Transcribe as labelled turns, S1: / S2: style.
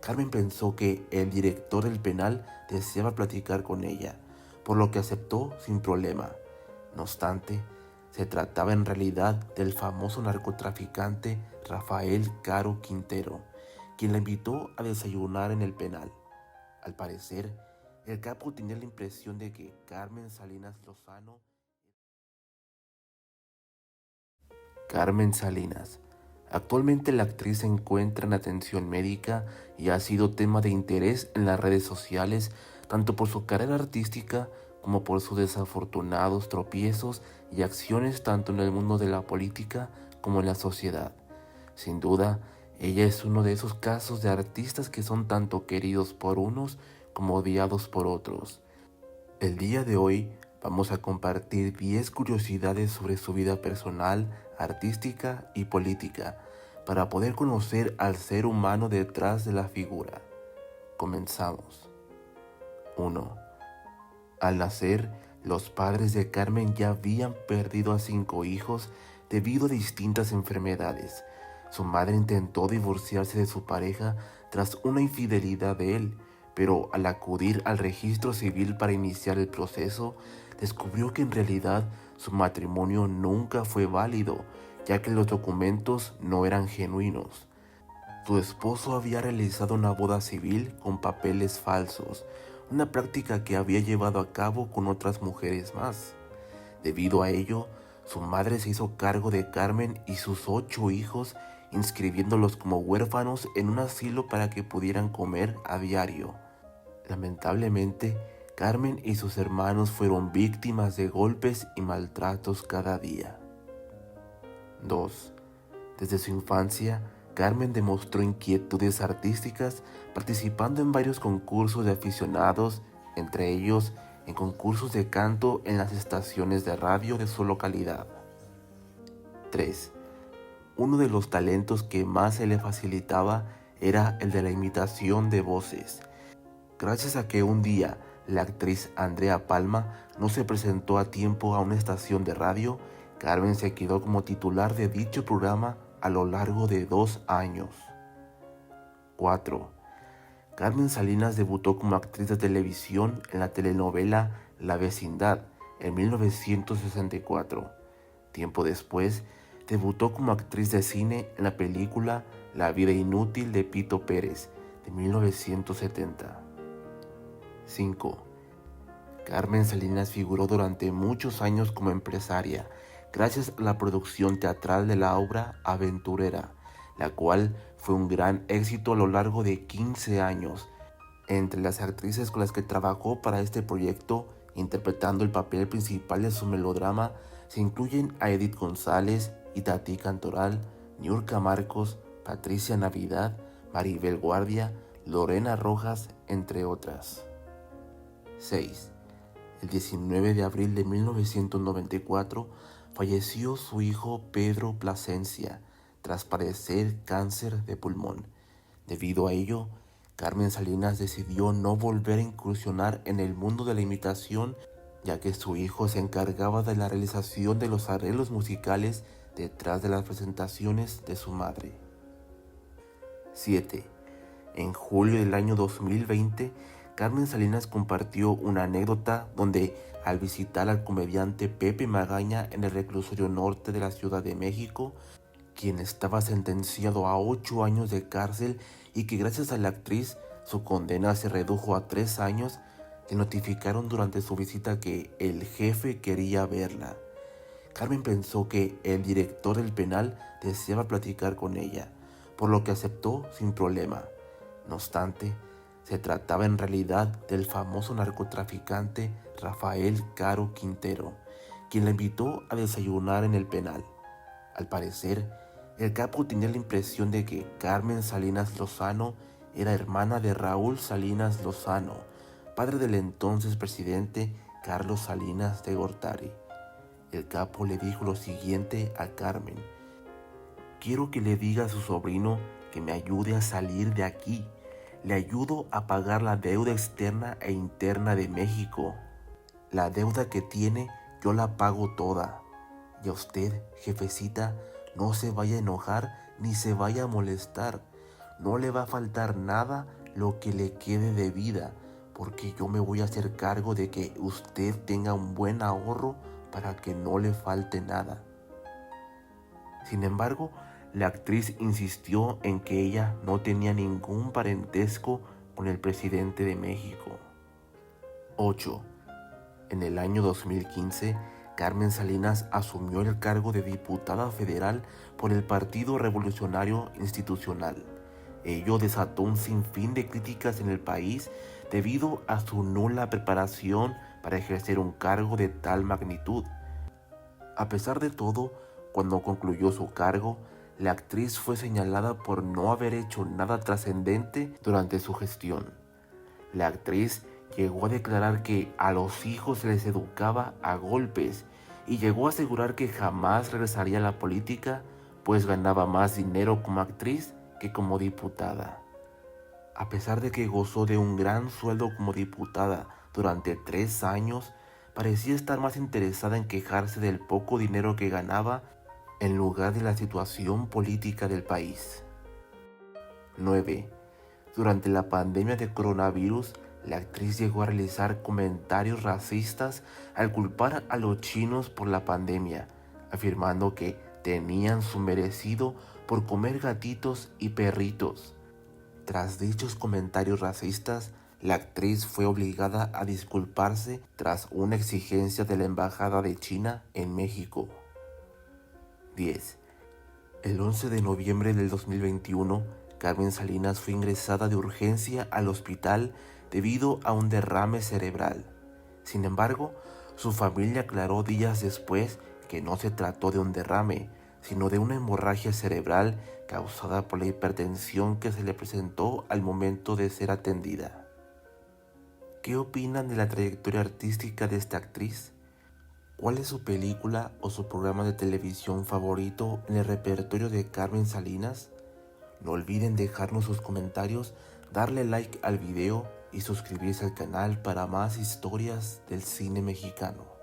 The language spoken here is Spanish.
S1: Carmen pensó que el director del penal deseaba platicar con ella, por lo que aceptó sin problema. No obstante, se trataba en realidad del famoso narcotraficante Rafael Caro Quintero, quien la invitó a desayunar en el penal. Al parecer, el capo tenía la impresión de que Carmen Salinas. Actualmente la actriz se encuentra en atención médica y ha sido tema de interés en las redes sociales tanto por su carrera artística como por sus desafortunados tropiezos y acciones tanto en el mundo de la política como en la sociedad. Sin duda, ella es uno de esos casos de artistas que son tanto queridos por unos como odiados por otros. El día de hoy vamos a compartir 10 curiosidades sobre su vida personal, artística y política para poder conocer al ser humano detrás de la figura. Comenzamos. 1. Al nacer, los padres de Carmen ya habían perdido a 5 hijos debido a distintas enfermedades. Su madre intentó divorciarse de su pareja tras una infidelidad de él, pero al acudir al registro civil para iniciar el proceso, descubrió que en realidad su matrimonio nunca fue válido, ya que los documentos no eran genuinos. Su esposo había realizado una boda civil con papeles falsos, una práctica que había llevado a cabo con otras mujeres más. Debido a ello, su madre se hizo cargo de Carmen y sus 8 hijos, inscribiéndolos como huérfanos en un asilo para que pudieran comer a diario. Lamentablemente, Carmen y sus hermanos fueron víctimas de golpes y maltratos cada día. 2. Desde su infancia, Carmen demostró inquietudes artísticas participando en varios concursos de aficionados, entre ellos en concursos de canto en las estaciones de radio de su localidad. 3. Uno de los talentos que más se le facilitaba era el de la imitación de voces. Gracias a que un día la actriz Andrea Palma no se presentó a tiempo a una estación de radio, Carmen se quedó como titular de dicho programa a lo largo de 2 años. 4. Carmen Salinas debutó como actriz de televisión en la telenovela La Vecindad en 1964. Tiempo después, debutó como actriz de cine en la película La vida inútil de Pito Pérez de 1970. 5. Carmen Salinas figuró durante muchos años como empresaria, gracias a la producción teatral de la obra Aventurera, la cual fue un gran éxito a lo largo de 15 años. Entre las actrices con las que trabajó para este proyecto, interpretando el papel principal de su melodrama, se incluyen a Edith González, Itatí Cantoral, Niurka Marcos, Patricia Navidad, Maribel Guardia, Lorena Rojas, entre otras. 6. El 19 de abril de 1994 falleció su hijo Pedro Plasencia tras padecer cáncer de pulmón. Debido a ello, Carmen Salinas decidió no volver a incursionar en el mundo de la imitación, ya que su hijo se encargaba de la realización de los arreglos musicales detrás de las presentaciones de su madre. 7. En julio del año 2020, Carmen Salinas compartió una anécdota donde, al visitar al comediante Pepe Magaña en el reclusorio norte de la Ciudad de México, quien estaba sentenciado a 8 años de cárcel y que gracias a la actriz su condena se redujo a 3 años, le notificaron durante su visita que el jefe quería verla. Carmen pensó que el director del penal deseaba platicar con ella, por lo que aceptó sin problema. No obstante, se trataba en realidad del famoso narcotraficante Rafael Caro Quintero, quien la invitó a desayunar en el penal. Al parecer, el capo tenía la impresión de que Carmen Salinas Lozano era hermana de Raúl Salinas Lozano, padre del entonces presidente Carlos Salinas de Gortari. El capo le dijo lo siguiente a Carmen: quiero que le diga a su sobrino que me ayude a salir de aquí. Le ayudo a pagar la deuda externa e interna de México. La deuda que tiene yo la pago toda. Y a usted, jefecita, no se vaya a enojar ni se vaya a molestar. no le va a faltar nada lo que le quede de vida, porque yo me voy a hacer cargo de que usted tenga un buen ahorro para que no le falte nada. Sin embargo, la actriz insistió en que ella no tenía ningún parentesco con el presidente de México. 8. En el año 2015, Carmen Salinas asumió el cargo de diputada federal por el Partido Revolucionario Institucional. Ello desató un sinfín de críticas en el país debido a su nula preparación para ejercer un cargo de tal magnitud. A pesar de todo, cuando concluyó su cargo, la actriz fue señalada por no haber hecho nada trascendente durante su gestión. La actriz llegó a declarar que a los hijos se les educaba a golpes y llegó a asegurar que jamás regresaría a la política, pues ganaba más dinero como actriz que como diputada. A pesar de que gozó de un gran sueldo como diputada durante 3 años, parecía estar más interesada en quejarse del poco dinero que ganaba en lugar de la situación política del país. 9. Durante la pandemia de coronavirus, la actriz llegó a realizar comentarios racistas al culpar a los chinos por la pandemia, afirmando que tenían su merecido por comer gatitos y perritos. Tras dichos comentarios racistas, la actriz fue obligada a disculparse tras una exigencia de la Embajada de China en México. 10. El 11 de noviembre del 2021, Carmen Salinas fue ingresada de urgencia al hospital debido a un derrame cerebral. Sin embargo, su familia aclaró días después que no se trató de un derrame, sino de una hemorragia cerebral causada por la hipertensión que se le presentó al momento de ser atendida. ¿Qué opinan de la trayectoria artística de esta actriz? ¿Cuál es su película o su programa de televisión favorito en el repertorio de Carmen Salinas? No olviden dejarnos sus comentarios, darle like al video y suscribirse al canal para más historias del cine mexicano.